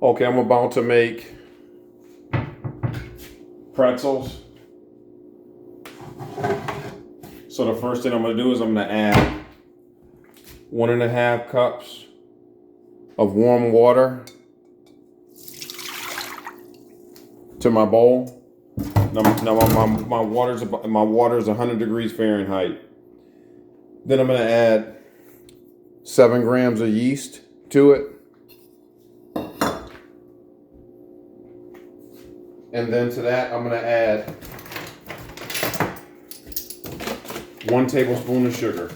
Okay, I'm about to make pretzels. So the first thing I'm gonna do is I'm gonna add 1.5 cups of warm water to my bowl. Now my water's 100 degrees Fahrenheit. Then I'm gonna add 7 grams of yeast to it. And then to that, I'm gonna add 1 tablespoon of sugar.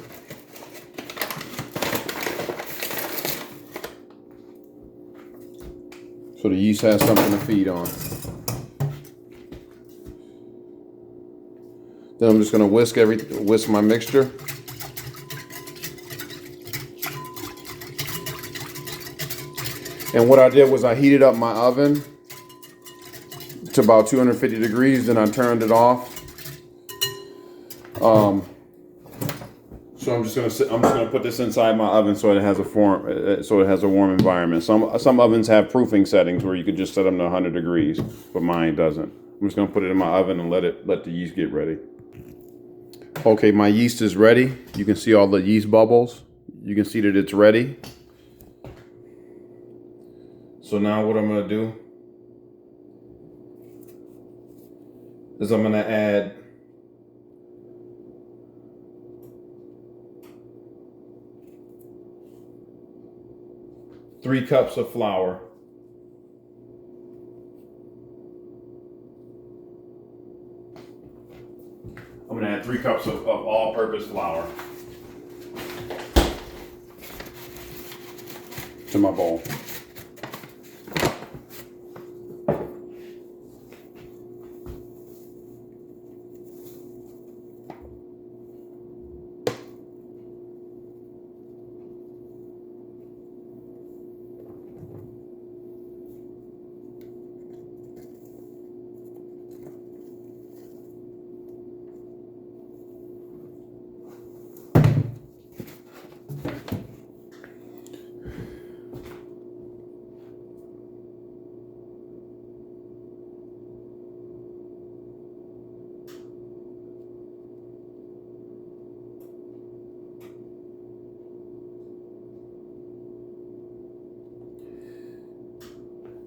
So the yeast has something to feed on. Then I'm just gonna whisk my mixture. And what I did was I heated up my oven to about 250 degrees, then I turned it off. So I'm just gonna put this inside my oven so it has a warm environment. Some ovens have proofing settings where you could just set them to 100 degrees, but mine doesn't. I'm just gonna put it in my oven and let the yeast get ready. Okay, my yeast is ready. You can see all the yeast bubbles. You can see that it's ready. So now what I'm gonna do is I'm gonna add 3 cups of flour. I'm gonna add 3 cups of all-purpose flour to my bowl.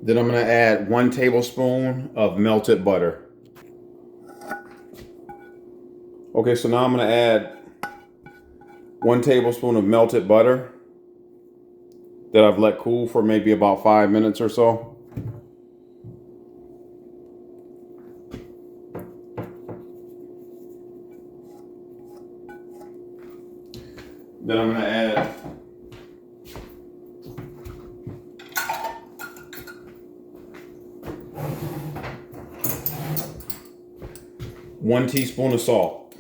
Then I'm gonna add 1 tablespoon of melted butter. Okay, so now I'm gonna add 1 tablespoon of melted butter that I've let cool for maybe about 5 minutes or so. Then I'm gonna add 1 teaspoon of salt.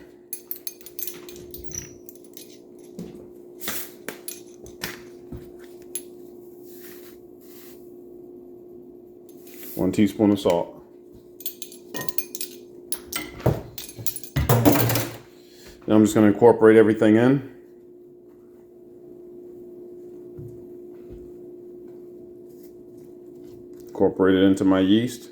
One teaspoon of salt. Now I'm just going to incorporate everything in. Incorporate it into my yeast.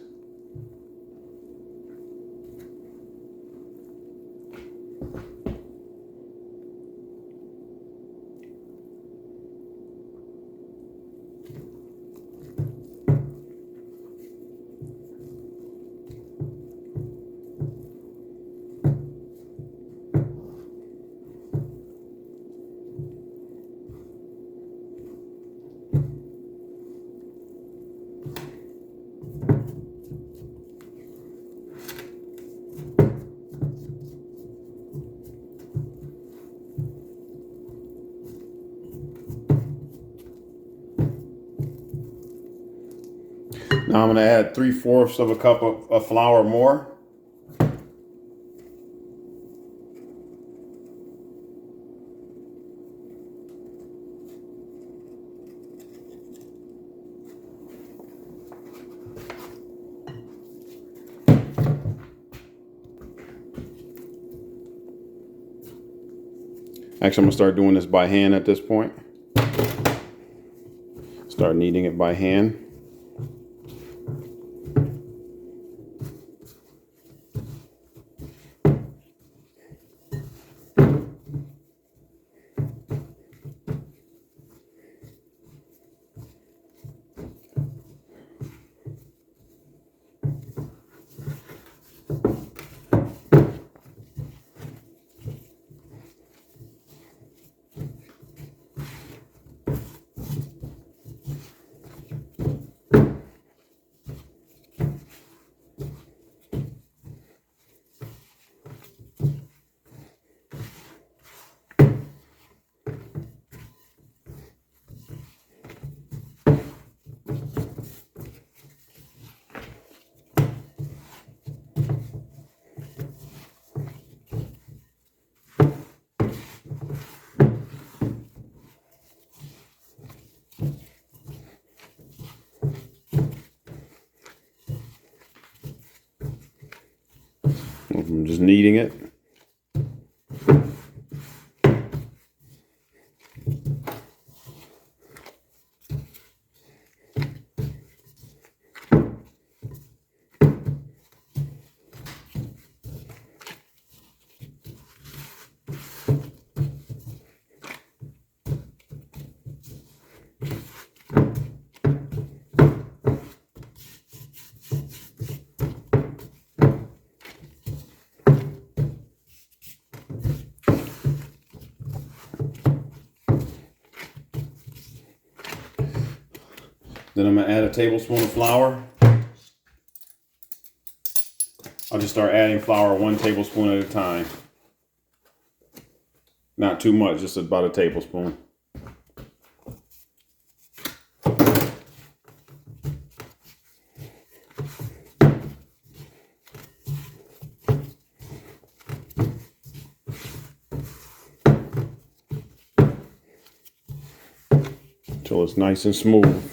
Now I'm going to add 3/4 of a cup of flour more. Actually, I'm gonna start doing this by hand at this point. Start kneading it by hand. I'm just kneading it. Then I'm gonna add a tablespoon of flour. I'll just start adding flour 1 tablespoon at a time. Not too much, just about a tablespoon. Until it's nice and smooth.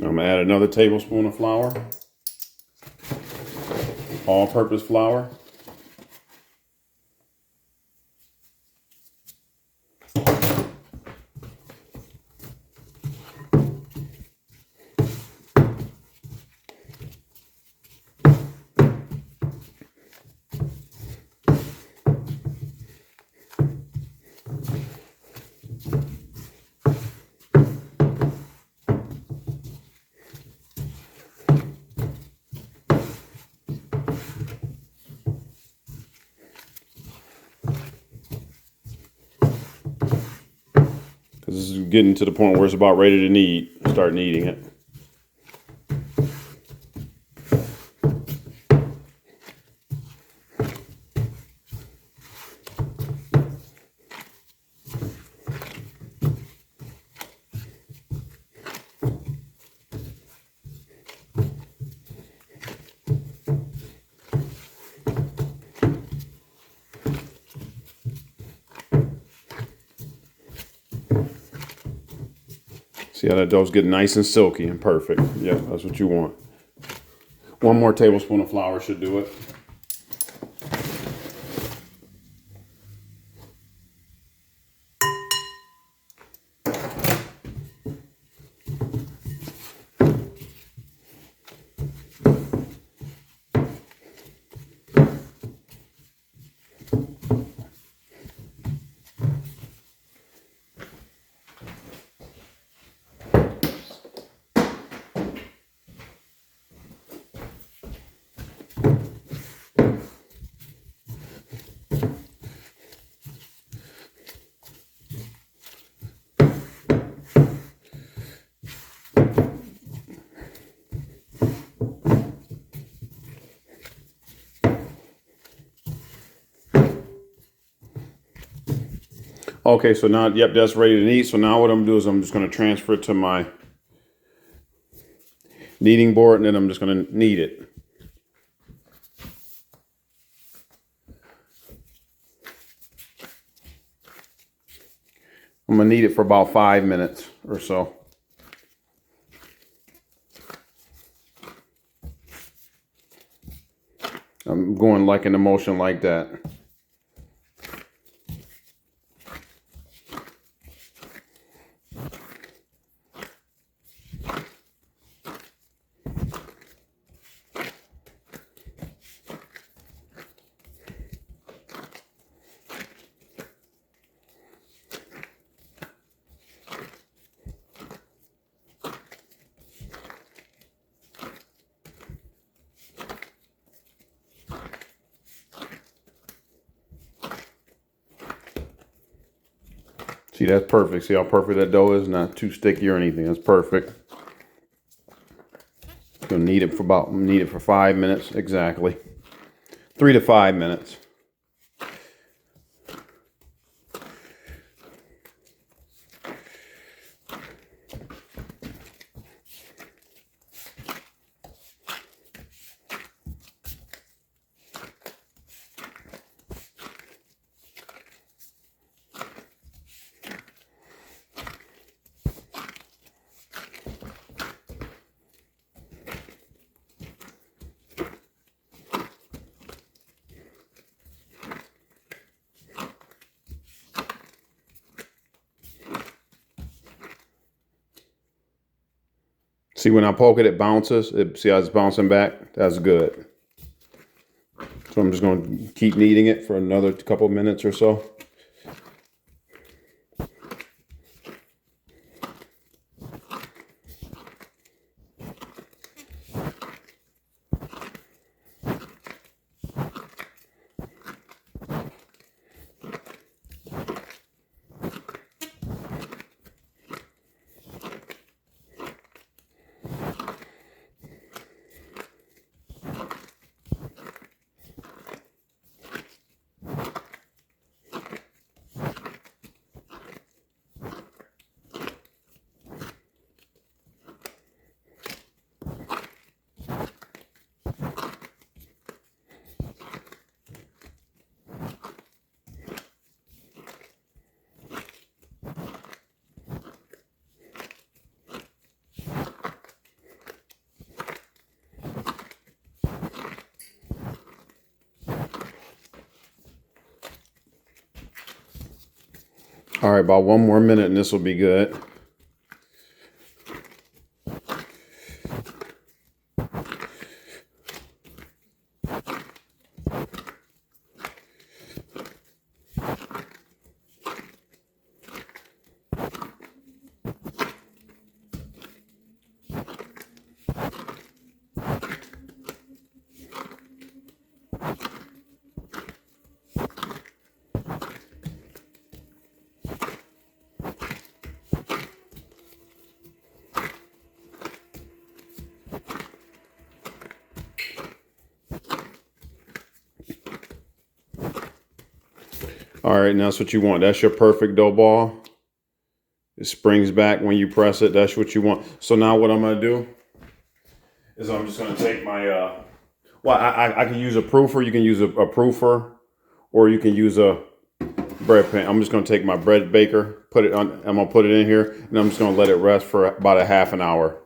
Now I'm gonna add another tablespoon of flour, all-purpose flour. This is getting to the point where it's about ready to knead. Start kneading it. See how that dough's getting nice and silky and perfect. Yeah, that's what you want. 1 more tablespoon of flour should do it. Okay, so now, yep, that's ready to knead. So now what I'm gonna do is I'm just gonna transfer it to my kneading board, and then I'm just gonna knead it. I'm gonna knead it for about 5 minutes or so. I'm going like in a motion like that. See, that's perfect. See how perfect that dough is? Not too sticky or anything. That's perfect. gonna knead it for 5 minutes exactly, 3 to 5 minutes. See, when I poke it, it bounces. See how it's bouncing back? That's good. So I'm just going to keep kneading it for another couple minutes or so. All right, about 1 more minute and this will be good. All right, and that's what you want. That's your perfect dough ball. It springs back when you press it. That's what you want. So now what I'm gonna do is I'm just gonna take my, well, I can use a proofer. You can use a proofer, or you can use a bread pan. I'm just gonna take my bread baker, I'm gonna put it in here, and I'm just gonna let it rest for about a half an hour.